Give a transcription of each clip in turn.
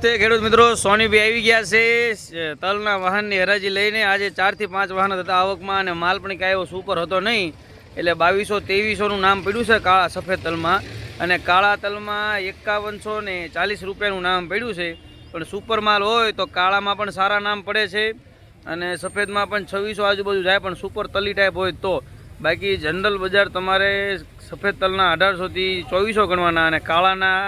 નમસ્તે ખેડૂત મિત્રો, સોનીભાઈ આવી ગયા છે તલના વાહનની હરાજી લઈને। આજે 4 થી 5 વાહન હતા આવકમાં અને માલ પણ કાંઈ એવો સુપર હતો નહીં, એટલે 2200-2300નું નામ પડ્યું છે કાળા સફેદ તલમાં। અને કાળા તલમાં 5140 રૂપિયાનું નામ પડ્યું છે। પણ સુપર માલ હોય તો કાળામાં પણ સારા નામ પડે છે અને સફેદમાં પણ 2600 આજુબાજુ જાય, પણ સુપર તલી ટાઈપ હોય તો। બાકી જનરલ બજાર તમારે સફેદ તલના 1800 થી 2400 ગણવાના અને કાળાના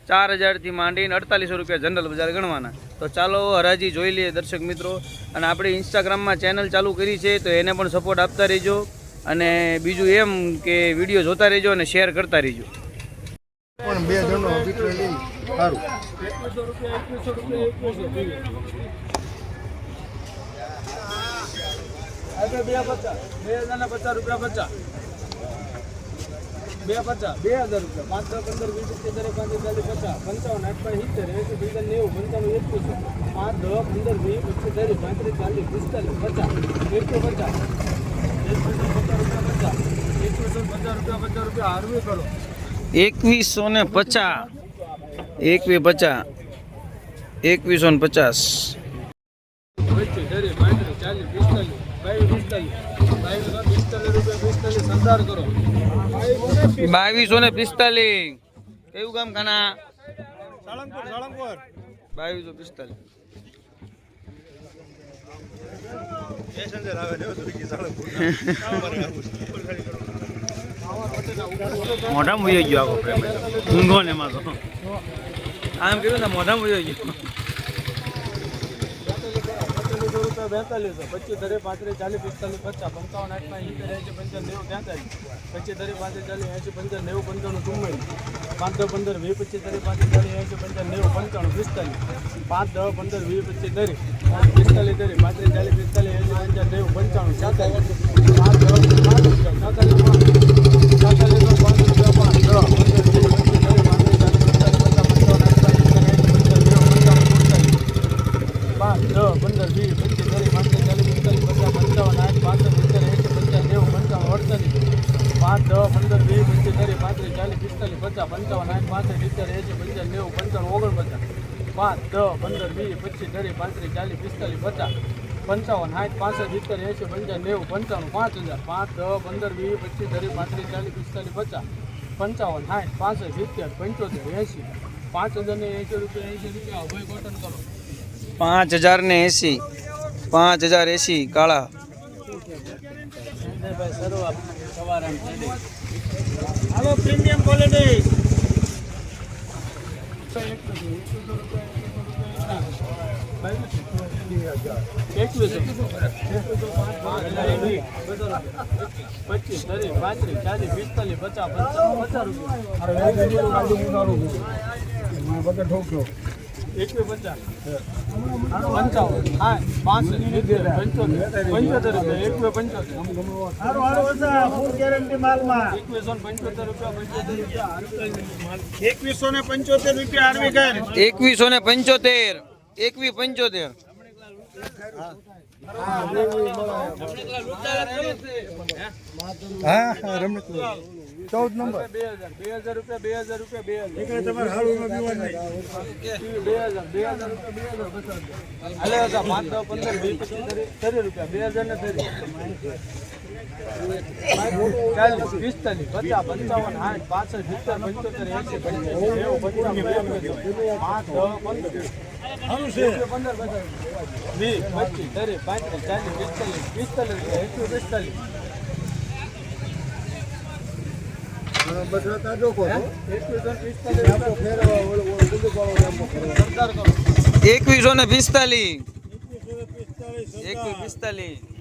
4000 થી માંડીને 4800 રૂપિયા જનરલ બજાર ગણવાના। તો ચાલો હરાજી જોઈ લઈએ દર્શક મિત્રો। અને આપણે ઇન્સ્ટાગ્રામમાં ચેનલ ચાલુ કરી છે તો એને પણ સપોર્ટ આપતા રહેજો, અને બીજું એમ કે વિડીયો જોતા રહેજો અને શેર કરતા રહેજો। પણ બે જણનો અભિપ્રાય લઈ સારું 2050 રૂપિયા 50 2000 રૂપિયા 5 10 15 સરદાર કરો 2245 કેવું કામ ખાના સાળંગપુર 2245 પેસેન્જર આવે ને સુરકી સાળંગપુર મોઢામાં વયો ગયો આખો પ્રેમ ઊંઘો ને એમાં તો આમ કર્યું ને મોઢામાં વયો ગયો 42 25 30 35 40 45 50 55 60 90 45 50 90 90 25 30 35 40 80 50 90 55 5080 કાળા હાલો પ્રીમિયમ ક્વોલિટી 2175 હા રમણીક 14 નંબર 2000 રૂપિયા 2000 તમારે હાળું નો પીવા નહીં 2000 હાલે 5 10 15 20 25 30 રૂપિયા 2000 ને 2145